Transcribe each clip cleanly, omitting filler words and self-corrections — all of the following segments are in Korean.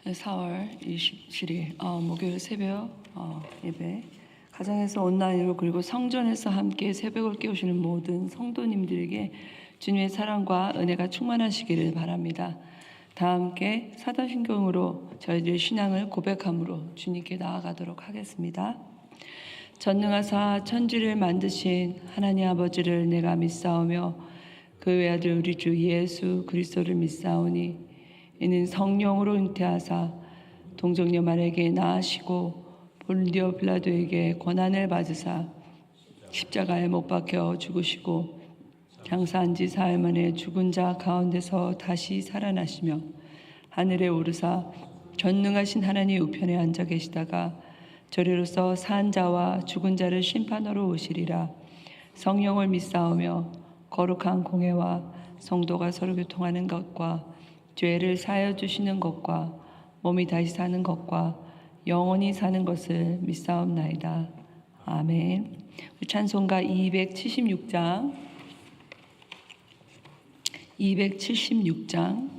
4월 27일 목요일 새벽 예배, 가정에서 온라인으로 그리고 성전에서 함께 새벽을 깨우시는 모든 성도님들에게 주님의 사랑과 은혜가 충만하시기를 바랍니다. 다 함께 사도신경으로 저희들의 신앙을 고백함으로 주님께 나아가도록 하겠습니다. 전능하사 천지를 만드신 하나님 아버지를 내가 믿사오며 그 외아들 우리 주 예수 그리스도를 믿사오니 이는 성령으로 잉태하사 동정녀 마리아에게 낳으시고 본디오 빌라도에게 고난을 받으사 십자가에 못 박혀 죽으시고 장사한 지 사흘 만에 죽은 자 가운데서 다시 살아나시며 하늘에 오르사 전능하신 하나님 우편에 앉아 계시다가 저리로서 산 자와 죽은 자를 심판하러 오시리라. 성령을 믿사오며 거룩한 공회와 성도가 서로 교통하는 것과 죄를 사하여 주시는 것과 몸이 다시 사는 것과 영원히 사는 것을 믿사옵나이다. 아멘. 찬송가 276장 276장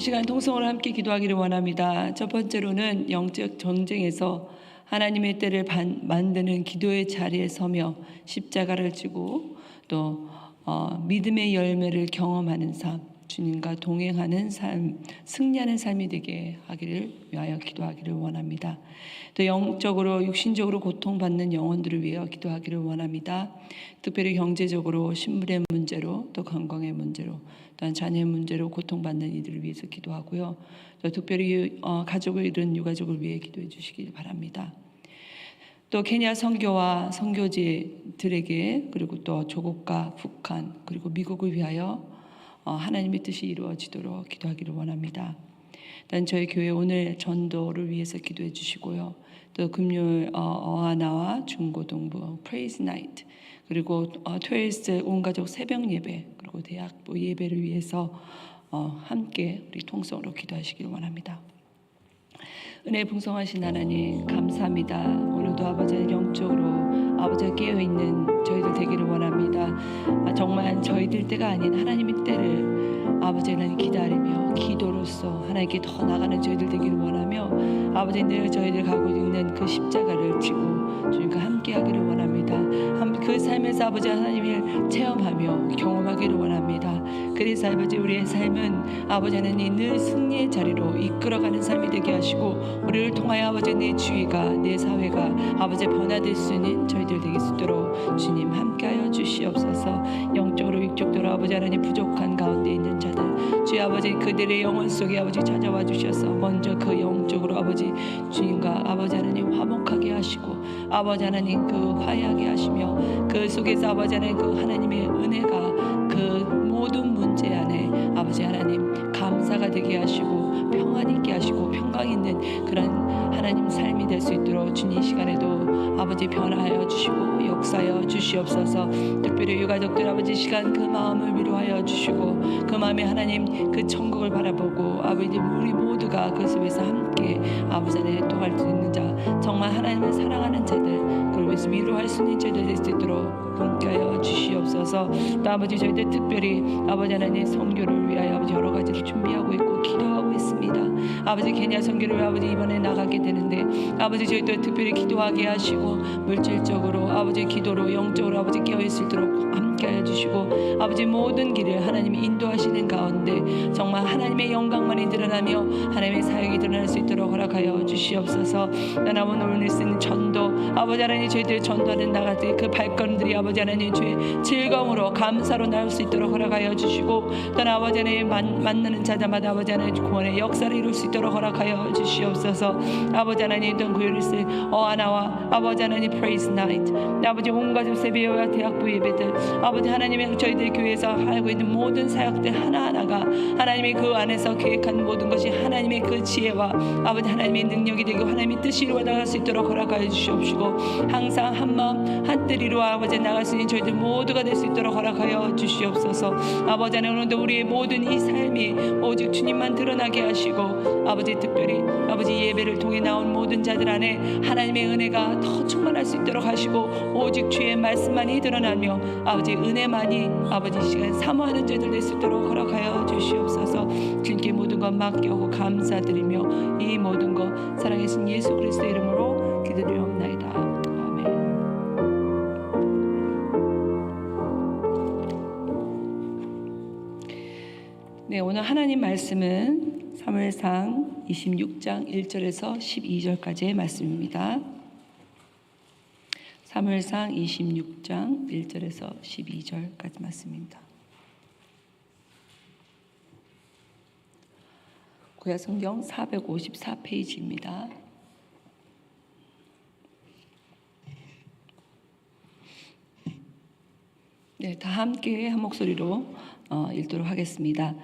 시간 통성으로 함께 기도하기를 원합니다. 첫 번째로는 영적 전쟁에서 하나님의 때를 만드는 기도의 자리에 서며 십자가를 지고 또 믿음의 열매를 경험하는 삶, 주님과 동행하는 삶, 승리하는 삶이 되게 하기를 위하여 기도하기를 원합니다. 또 영적으로 육신적으로 고통받는 영혼들을 위하여 기도하기를 원합니다. 특별히 경제적으로 신분의 문제로 또 건강의 문제로 또한 자녀의 문제로 고통받는 이들을 위해서 기도하고요. 또 특별히 가족을 잃은 유가족을 위해 기도해 주시길 바랍니다. 또 케냐 선교와 선교지들에게 그리고 또 조국과 북한 그리고 미국을 위하여 하나님의 뜻이 이루어지도록 기도하기를 원합니다. 일단 저희 교회 오늘 전도를 위해서 기도해 주시고요. 또 금요일 어하나와 중고등부 프레이즈 나이트 그리고 토요일 온 가족 새벽 예배 그리고 대학부 예배를 위해서 함께 우리 통성으로 기도하시길 원합니다. 은혜 풍성하신 하나님 감사합니다. 오늘도 아버지 영적으로 아버지가 깨어있는 저희들 되기를 원합니다. 정말 저희들 때가 아닌 하나님의 때를 아버지 하나님 기다리며 기도로서 하나님께 더 나가는 저희들 되기를 원하며 아버지 늘 저희들 가고 있는 그 십자가를 지고 주님과 함께하기를 원합니다. 그 삶에서 아버지 하나님을 체험하며 경험하기를 원합니다. 그래서 아버지 우리의 삶은 아버지 하나님 늘 승리의 자리로 이끌어가는 삶이 되게 하시고 우리를 통하여 아버지 내 주위가 내 사회가 아버지 변화될 수 있는 저희들 되게 수 있도록 주님 함께하여 주시옵소서. 영적으로 육적으로 아버지 하나님 부족한 가운데 있는 자들 주의 아버지 그들의 영혼 속에 아버지 찾아와 주셔서 먼저 그 영적으로 아버지 주님과 아버지 하나님 화목하게 하시고 아버지 하나님 그 화해하게 하시며 그 속에서 아버지 하나님 그 하나님의 은혜가 그 모든 문제 안에 아버지 하나님 감사가 되게 하시고 평안 있게 하시고 평강 있는 그런 하나님 삶이 될 수 있도록 주님 이 시간에도 아버지 변화하여 주시고 역사하여 주시옵소서. 특별히 유가족들 아버지 시간 그 마음을 위로하여 주시고 그 마음에 하나님 그 천국을 바라보고 아버지 우리 모두가 그 속에서 함께 아버지 안에 통할 수 있는 자 정말 하나님을 사랑하는 자들 그걸 위해서 위로할 수 있는 자들 될 수 있도록 함께하여 주시옵소서. 또 아버지 저희들 특별히 아버지 하나님 선교를 위하여 아버지 여러 가지를 준비하고 있고 기도하고 있습니다. 아버지 케냐 선교를 아버지 이번에 나가게 되는데 아버지 저희들 특별히 기도하게 하시고 물질적으로 아버지 기도로 영적으로 아버지 깨어있을 수 있도록 함께하여 주시고 아버지 모든 길을 하나님이 인도하시는 가운데 정말 하나님의 영광만이 드러나며 하나님의 사역이 드러날 수 있도록 허락하여 주시옵소서. 나나무 오늘 쓰는 전도 아버지 하나님 저희들 전도하는 나가들 그 발걸음들이 아버지 하나님 주의 즐거움으로 감사로 나올 수 있도록 허락하여 주시고 또 아버지 하나님 만나는 자마다 아버지 하나님 구원의 역사를 이룰 수 있도록 허락하여 주시옵소서. 아버지 하나님 던 구현일세 어하나와 아버지 하나님 praise night 아버지 온 가족 세배와 대학부 예배들 아버지 하나님의 저희들 교회에서 하고 있는 모든 사역들 하나하나가 하나님의 그 안에서 계획한 모든 것이 하나님의 그 지혜와 아버지 하나님의 능력이 되고 하나님의 뜻이 이루어 나갈 수 있도록 허락하여 주시옵시고 항상 한마음 한뜻 이루어 아버지 나갈 수 있는 저희들 모두가 될 수 있도록 허락하여 주시옵소서. 아버지 하나님 오늘도 우리의 모든 이 삶이 오직 주님만 드러나게 하시고 아버지 특별히 아버지 예배를 통해 나온 모든 자들 안에 하나님의 은혜가 더 충만할 수 있도록 하시고 오직 주의 말씀만이 드러나며 아버지 은혜만이 아버지 시간 사모하는 자들 될 수 있도록 허락하여 주시옵소서. 주님께 모든 것 맡겨오고 감사드리며 이 모든 것 사랑하신 예수 그리스도의 이름으로 기도드리옵나이다. 아멘. 네, 오늘 하나님 말씀은 사무엘상 26장 1절에서 12절까지의 말씀입니다. 사무엘상 26장 1절에서 12절까지 말씀입니다. 구약성경 454페이지입니다. 네, 다 함께 한 목소리로 읽도록 하겠습니다.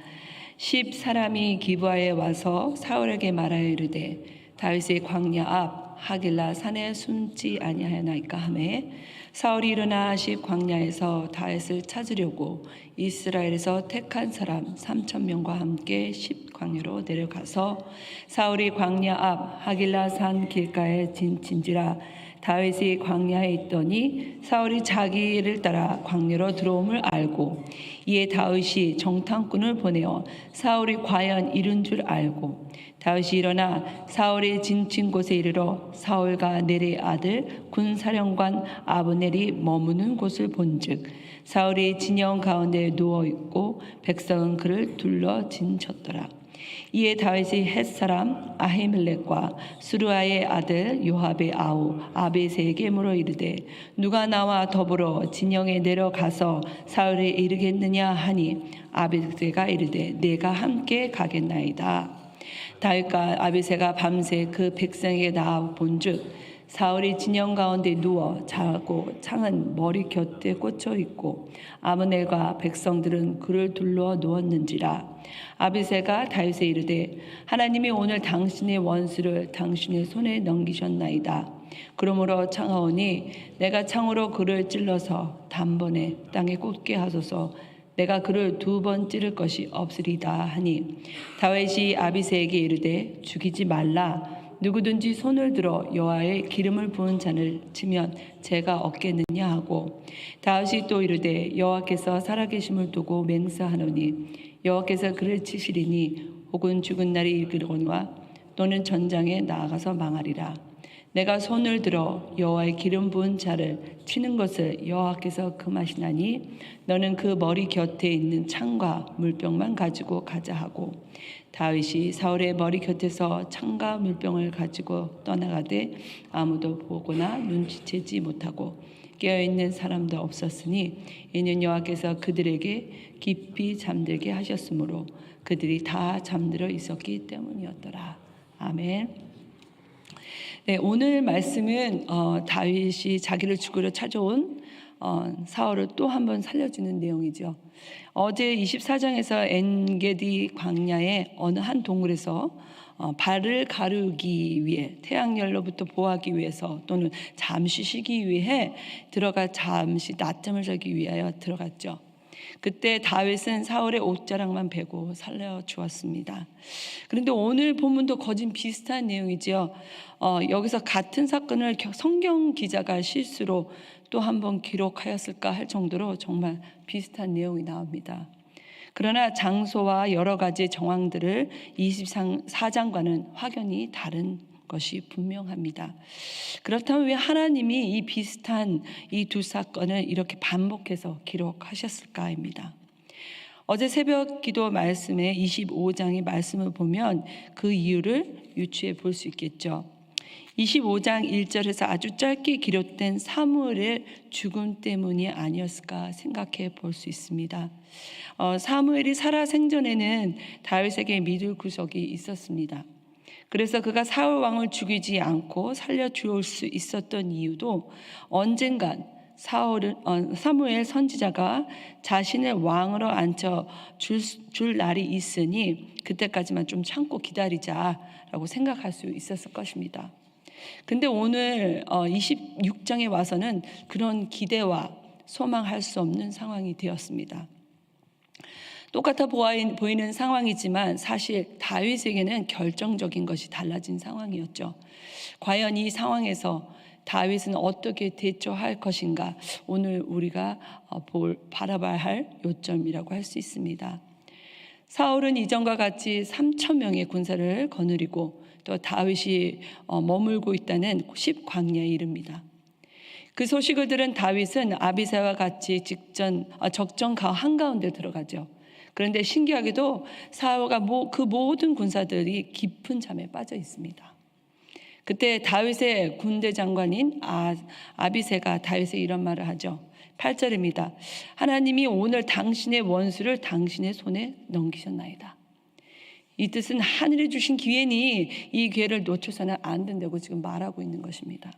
10사람이 기브아에 와서 사울에게 말하여 이르되 다윗의 광야 앞 하길라 산에 숨지 아니하였나이까 하매 사울이 일어나 10 광야에서 다윗을 찾으려고 이스라엘에서 택한 사람 3,000명과 함께 10 광야로 내려가서 사울이 광야 앞 하길라 산 길가에 진친지라 다윗이 광야에 있더니 사울이 자기를 따라 광야로 들어옴을 알고 이에 다윗이 정탐꾼을 보내어 사울이 과연 이른 줄 알고 다윗이 일어나 사울의 진친 곳에 이르러 사울과 넬의 아들 군사령관 아브넬이 머무는 곳을 본즉 사울이 진영 가운데 누워있고 백성은 그를 둘러 진쳤더라. 이에 다윗이 헷사람 아히멜렉과 수르아의 아들 요압의 아우 아베세에게 물어 이르되 누가 나와 더불어 진영에 내려가서 사울에 이르겠느냐 하니 아베세가 이르되 내가 함께 가겠나이다. 다윗과 아비새가 밤새 그 백성에게 나아 본즉 사울이 진영 가운데 누워 자고 창은 머리 곁에 꽂혀 있고 아브넬과 백성들은 그를 둘러 누웠는지라. 아비새가 다윗에 이르되 하나님이 오늘 당신의 원수를 당신의 손에 넘기셨나이다. 그러므로 청하오니 내가 창으로 그를 찔러서 단번에 땅에 꽂게 하소서. 내가 그를 2번 찌를 것이 없으리다 하니 다윗이 아비새에게 이르되 죽이지 말라. 누구든지 손을 들어 여호와의 기름을 부은 잔을 치면 제가 얻겠느냐 하고 다윗이 또 이르되 여호와께서 살아계심을 두고 맹세하노니 여호와께서 그를 치시리니 혹은 죽은 날이 이르거니와 또는 전장에 나아가서 망하리라. 내가 손을 들어 여호와의 기름 부은 잔을 치는 것을 여호와께서 금하시나니 너는 그 머리 곁에 있는 창과 물병만 가지고 가자 하고 다윗이 사울의 머리 곁에서 창과 물병을 가지고 떠나가되 아무도 보거나 눈치채지 못하고 깨어있는 사람도 없었으니 이는 여호와께서 그들에게 깊이 잠들게 하셨으므로 그들이 다 잠들어 있었기 때문이었더라. 아멘. 네, 오늘 말씀은 다윗이 자기를 죽으러 찾아온 사울을 또 한 번 살려주는 내용이죠. 어제 24장에서 엔게디 광야의 어느 한 동굴에서 발을 가르기 위해 태양열로부터 보호하기 위해서 또는 잠시 쉬기 위해 잠시 낮잠을 자기 위하여 들어갔죠. 그때 다윗은 사울의 옷자락만 베고 살려주었습니다. 그런데 오늘 본문도 거진 비슷한 내용이지요. 여기서 같은 사건을 성경 기자가 실수로 또 한 번 기록하였을까 할 정도로 정말 비슷한 내용이 나옵니다. 그러나 장소와 여러 가지 정황들을 24장과는 확연히 다른 것이 분명합니다. 그렇다면 왜 하나님이 이 비슷한 이 두 사건을 이렇게 반복해서 기록하셨을까입니다. 어제 새벽 기도 말씀에 25장의 말씀을 보면 그 이유를 유추해 볼 수 있겠죠. 25장 1절에서 아주 짧게 기록된 사무엘의 죽음 때문이 아니었을까 생각해 볼 수 있습니다. 사무엘이 살아 생전에는 다윗에게 믿을 구석이 있었습니다. 그래서 그가 사울 왕을 죽이지 않고 살려주올 수 있었던 이유도 언젠간 사무엘 선지자가 자신을 왕으로 앉혀 줄 날이 있으니 그때까지만 좀 참고 기다리자라고 생각할 수 있었을 것입니다. 근데 오늘 26장에 와서는 그런 기대와 소망할 수 없는 상황이 되었습니다. 똑같아 보이는 상황이지만 사실 다윗에게는 결정적인 것이 달라진 상황이었죠. 과연 이 상황에서 다윗은 어떻게 대처할 것인가, 오늘 우리가 바라봐야 할 요점이라고 할 수 있습니다. 사울은 이전과 같이 3,000명의 군사를 거느리고 또 다윗이 머물고 있다는 10광야에 이릅니다. 그 소식을 들은 다윗은 아비새와 같이 적정 한가운데 들어가죠. 그런데 신기하게도 사울과 그 모든 군사들이 깊은 잠에 빠져 있습니다. 그때 다윗의 군대 장관인 아비새가 다윗에 이런 말을 하죠. 8절입니다. 하나님이 오늘 당신의 원수를 당신의 손에 넘기셨나이다. 이 뜻은 하늘이 주신 기회니 이 기회를 놓쳐서는 안 된다고 지금 말하고 있는 것입니다.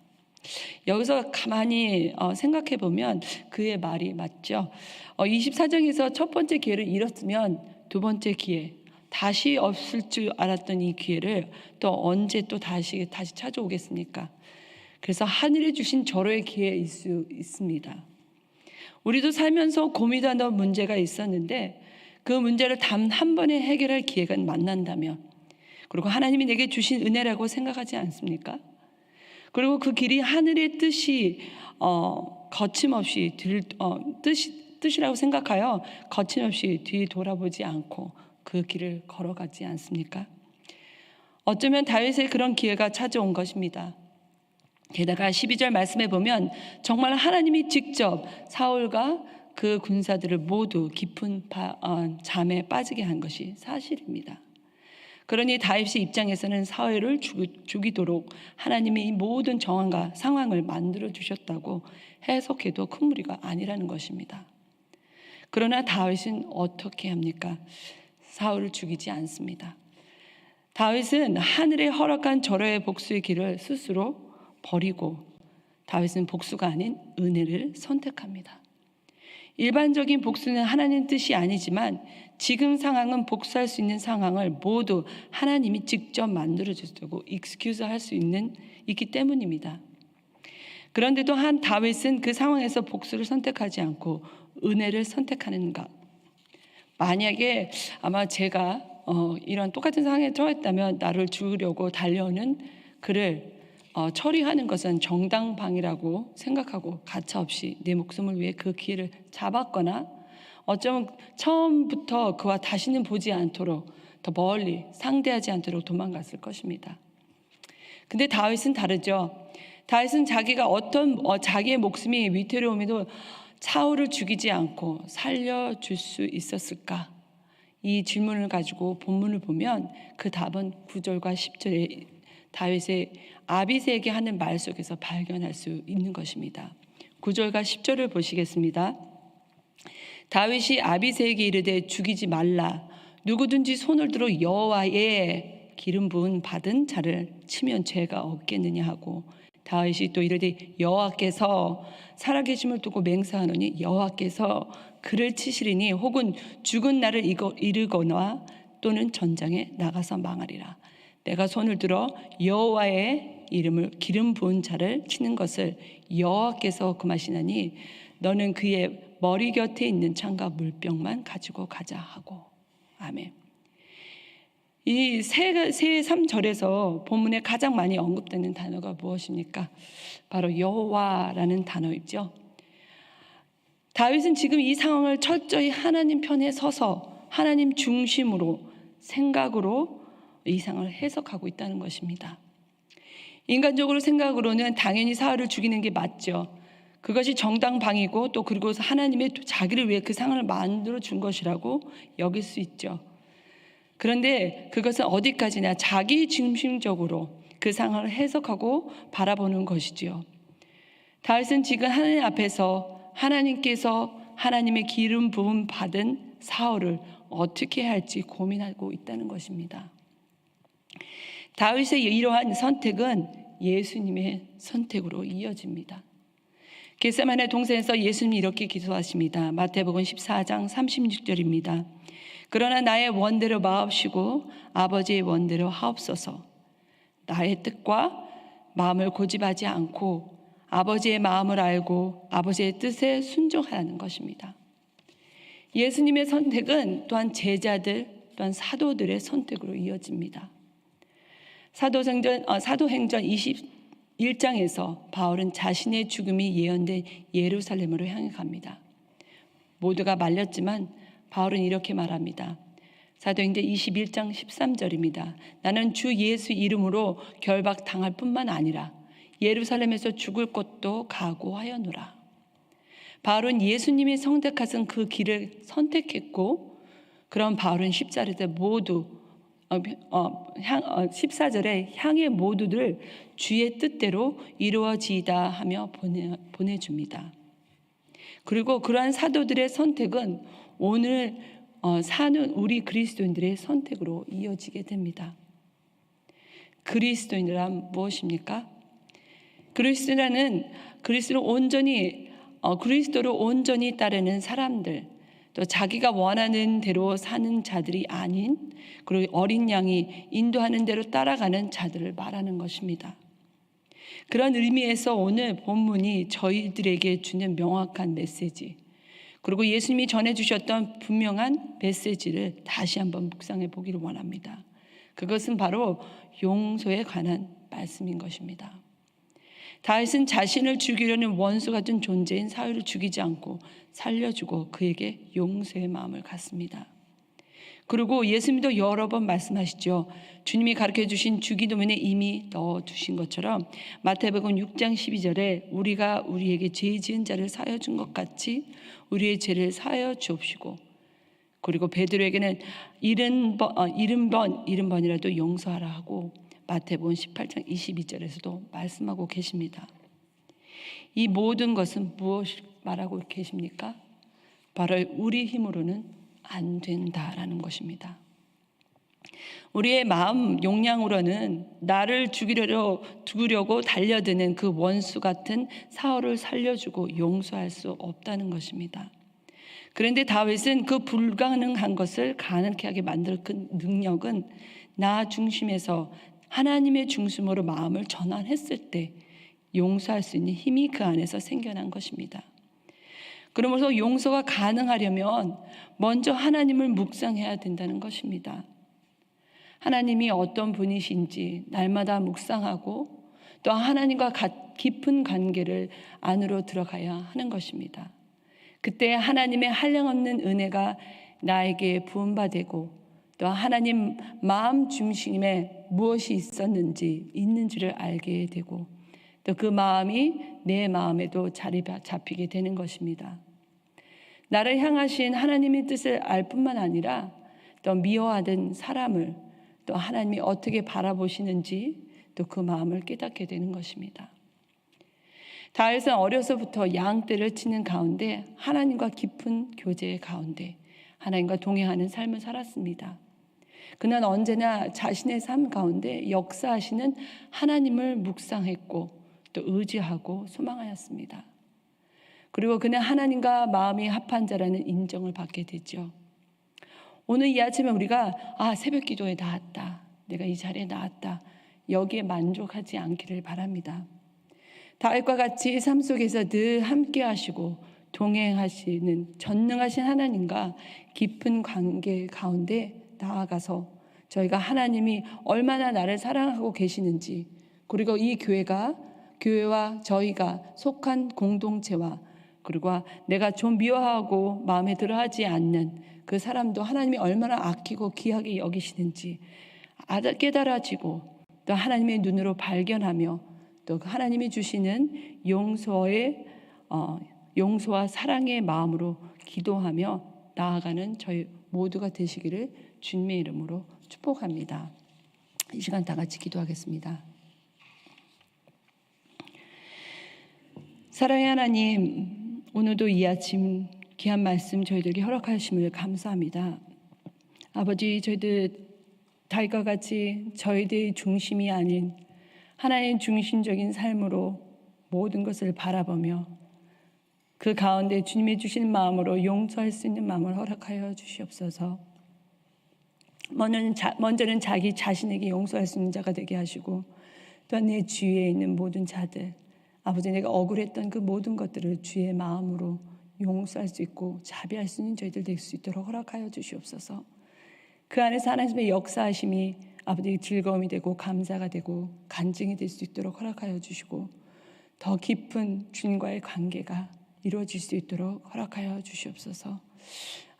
여기서 가만히 생각해 보면 그의 말이 맞죠. 24장에서 첫 번째 기회를 잃었으면 두 번째 기회, 다시 없을 줄 알았던 이 기회를 또 언제 또 다시 찾아오겠습니까? 그래서 하늘이 주신 절호의 기회일 수 있습니다. 우리도 살면서 고민하던 문제가 있었는데 그 문제를 단 한 번에 해결할 기회가 만난다면, 그리고 하나님이 내게 주신 은혜라고 생각하지 않습니까? 그리고 그 길이 하늘의 뜻이 거침없이 뜻이라고 생각하여 거침없이 뒤 돌아보지 않고 그 길을 걸어가지 않습니까? 어쩌면 다윗의 그런 기회가 찾아온 것입니다. 게다가 12절 말씀에 보면 정말 하나님이 직접 사울과 그 군사들을 모두 깊은 잠에 빠지게 한 것이 사실입니다. 그러니 다윗의 입장에서는 사울을 죽이도록 하나님이 이 모든 정황과 상황을 만들어 주셨다고 해석해도 큰 무리가 아니라는 것입니다. 그러나 다윗은 어떻게 합니까? 사울을 죽이지 않습니다. 다윗은 하늘의 허락한 절호의 복수의 길을 스스로 버리고 다윗은 복수가 아닌 은혜를 선택합니다. 일반적인 복수는 하나님 뜻이 아니지만 지금 상황은 복수할 수 있는 상황을 모두 하나님이 직접 만들어 주시고 익스큐즈 할 수 있기 때문입니다. 그런데도 다윗은 그 상황에서 복수를 선택하지 않고 은혜를 선택하는 것. 만약에 아마 제가 이런 똑같은 상황에 처했다면 나를 죽이려고 달려오는 그를 처리하는 것은 정당방위라고 생각하고 가차없이 내 목숨을 위해 그 기회를 잡았거나 어쩌면 처음부터 그와 다시는 보지 않도록 더 멀리 상대하지 않도록 도망갔을 것입니다. 근데 다윗은 다르죠. 다윗은 자기가 자기의 목숨이 위태로움에도 사울을 죽이지 않고 살려줄 수 있었을까? 이 질문을 가지고 본문을 보면 그 답은 9절과 10절에 다윗의 아비새에게 하는 말 속에서 발견할 수 있는 것입니다. 9절과 10절을 보시겠습니다. 다윗이 아비새에게 이르되 죽이지 말라. 누구든지 손을 들어 여호와의 기름 부은 받은 자를 치면 죄가 없겠느냐 하고, 다윗이 또 이르되 여호와께서 살아계심을 두고 맹세하노니 여호와께서 그를 치시리니 혹은 죽은 나를 이르거나 또는 전장에 나가서 망하리라. 내가 손을 들어 여호와의 이름을 기름 부은 자를 치는 것을 여호와께서 금하시나니 너는 그의 머리 곁에 있는 창과 물병만 가지고 가자 하고. 아멘. 이 세 3절에서 본문에 가장 많이 언급되는 단어가 무엇입니까? 바로 여호와라는 단어이죠. 다윗은 지금 이 상황을 철저히 하나님 편에 서서 하나님 중심으로 생각으로 이 상황을 해석하고 있다는 것입니다. 인간적으로 생각으로는 당연히 사울을 죽이는 게 맞죠. 그것이 정당방위고 또 그리고 하나님의 자기를 위해 그 상황을 만들어 준 것이라고 여길 수 있죠. 그런데 그것은 어디까지나 자기 중심적으로 그 상황을 해석하고 바라보는 것이지요. 다윗은 지금 하나님 앞에서 하나님께서 하나님의 기름 부음 받은 사울을 어떻게 해야 할지 고민하고 있다는 것입니다. 다윗의 이러한 선택은 예수님의 선택으로 이어집니다. 겟세마네 동산에서 예수님이 이렇게 기도하십니다. 마태복음 14장 36절입니다. 그러나 나의 원대로 마옵시고 아버지의 원대로 하옵소서. 나의 뜻과 마음을 고집하지 않고 아버지의 마음을 알고 아버지의 뜻에 순종하라는 것입니다. 예수님의 선택은 또한 제자들 또한 사도들의 선택으로 이어집니다. 사도행전 21장에서 바울은 자신의 죽음이 예언된 예루살렘으로 향해 갑니다. 모두가 말렸지만 바울은 이렇게 말합니다. 사도행전 21장 13절입니다. 나는 주 예수 이름으로 결박당할 뿐만 아니라 예루살렘에서 죽을 것도 각오하였노라. 바울은 예수님이 선택하신 그 길을 선택했고, 그런 바울은 14절에 모두 14절에 향해 모두들 주의 뜻대로 이루어지이다 하며 보내줍니다. 그리고 그러한 사도들의 선택은 오늘 사는 우리 그리스도인들의 선택으로 이어지게 됩니다. 그리스도인이란 무엇입니까? 그리스도를 온전히 따르는 사람들, 또 자기가 원하는 대로 사는 자들이 아닌, 그리고 어린 양이 인도하는 대로 따라가는 자들을 말하는 것입니다. 그런 의미에서 오늘 본문이 저희들에게 주는 명확한 메시지, 그리고 예수님이 전해주셨던 분명한 메시지를 다시 한번 묵상해 보기를 원합니다. 그것은 바로 용서에 관한 말씀인 것입니다. 다윗은 자신을 죽이려는 원수 같은 존재인 사울을 죽이지 않고 살려주고 그에게 용서의 마음을 갖습니다. 그리고 예수님도 여러 번 말씀하시죠. 주님이 가르쳐 주신 주기도문에 이미 넣어두신 것처럼 마태복음 6장 12절에 우리가 우리에게 죄 지은 자를 사하여 준 것 같이 우리의 죄를 사하여 주옵시고, 그리고 베드로에게는 70번이라도 용서하라 하고 마태복음 18장 22절에서도 말씀하고 계십니다. 이 모든 것은 무엇을 말하고 계십니까? 바로 우리 힘으로는 안 된다라는 것입니다. 우리의 마음 용량으로는 나를 죽이려고 달려드는 그 원수 같은 사울을 살려주고 용서할 수 없다는 것입니다. 그런데 다윗은 그 불가능한 것을 가능케 하게 만들 그 능력은 나 중심에서 하나님의 중심으로 마음을 전환했을 때 용서할 수 있는 힘이 그 안에서 생겨난 것입니다. 그러면서 용서가 가능하려면 먼저 하나님을 묵상해야 된다는 것입니다. 하나님이 어떤 분이신지 날마다 묵상하고 또 하나님과 깊은 관계를 안으로 들어가야 하는 것입니다. 그때 하나님의 한량없는 은혜가 나에게 부음받고 또 하나님 마음 중심에 무엇이 있는지를 알게 되고 또 그 마음이 내 마음에도 자리 잡히게 되는 것입니다. 나를 향하신 하나님의 뜻을 알 뿐만 아니라 또 미워하던 사람을 또 하나님이 어떻게 바라보시는지 또 그 마음을 깨닫게 되는 것입니다. 다윗은 어려서부터 양떼를 치는 가운데 하나님과 깊은 교제 가운데 하나님과 동행하는 삶을 살았습니다. 그는 언제나 자신의 삶 가운데 역사하시는 하나님을 묵상했고 또 의지하고 소망하였습니다. 그리고 그는 하나님과 마음이 합한 자라는 인정을 받게 되죠. 오늘 이 아침에 우리가 새벽 기도에 나왔다, 내가 이 자리에 나왔다, 여기에 만족하지 않기를 바랍니다. 다윗과 같이 삶 속에서 늘 함께 하시고 동행하시는 전능하신 하나님과 깊은 관계 가운데 나아가서 저희가 하나님이 얼마나 나를 사랑하고 계시는지, 그리고 이 교회와 저희가 속한 공동체와 그리고 내가 좀 미워하고 마음에 들어하지 않는 그 사람도 하나님이 얼마나 아끼고 귀하게 여기시는지 깨달아지고 또 하나님의 눈으로 발견하며 또 하나님이 주시는 용서와 사랑의 마음으로 기도하며 나아가는 저희 모두가 되시기를 주님의 이름으로 축복합니다. 이 시간 다 같이 기도하겠습니다. 사랑의 하나님, 오늘도 이 아침 귀한 말씀 저희들에게 허락하심을 감사합니다. 아버지, 저희들 다윗과 같이 저희들의 중심이 아닌 하나님 중심적인 삶으로 모든 것을 바라보며 그 가운데 주님이 주신 마음으로 용서할 수 있는 마음을 허락하여 주시옵소서. 먼저는 자기 자신에게 용서할 수 있는 자가 되게 하시고 또한 내 주위에 있는 모든 자들, 아버지, 내가 억울했던 그 모든 것들을 주의 마음으로 용서할 수 있고 자비할 수 있는 저희들 될 수 있도록 허락하여 주시옵소서. 그 안에서 하나님의 역사하심이 아버지 즐거움이 되고 감사가 되고 간증이 될 수 있도록 허락하여 주시고 더 깊은 주님과의 관계가 이루어질 수 있도록 허락하여 주시옵소서.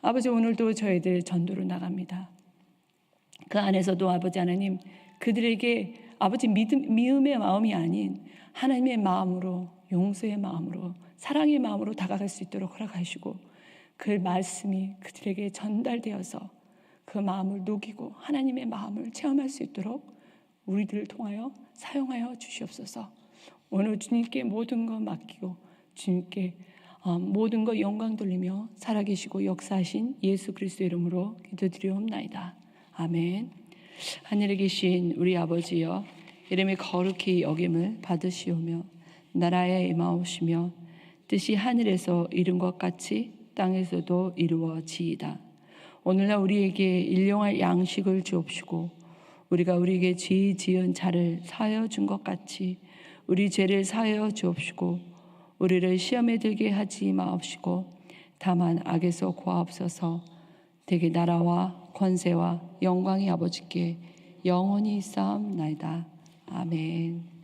아버지, 오늘도 저희들 전도로 나갑니다. 그 안에서도 아버지 하나님, 그들에게 아버지 미움의 마음이 아닌 하나님의 마음으로, 용서의 마음으로, 사랑의 마음으로 다가갈 수 있도록 허락하시고 그 말씀이 그들에게 전달되어서 그 마음을 녹이고 하나님의 마음을 체험할 수 있도록 우리들을 통하여 사용하여 주시옵소서. 오늘 주님께 모든 것 맡기고 주님께 모든 것 영광 돌리며 살아계시고 역사하신 예수 그리스도의 이름으로 기도드리옵나이다. 아멘. 하늘에 계신 우리 아버지여, 이름이 거룩히 여김을 받으시오며 나라에 임하오시며 뜻이 하늘에서 이룬 것 같이 땅에서도 이루어지이다. 오늘날 우리에게 일용할 양식을 주옵시고 우리가 우리에게 죄 지은 자를 사하여 준 것 같이 우리 죄를 사하여 주옵시고 우리를 시험에 들게 하지 마옵시고 다만 악에서 구하옵소서. 대개 나라와 권세와 영광이 아버지께 영원히 쌓옵나이다. 아멘.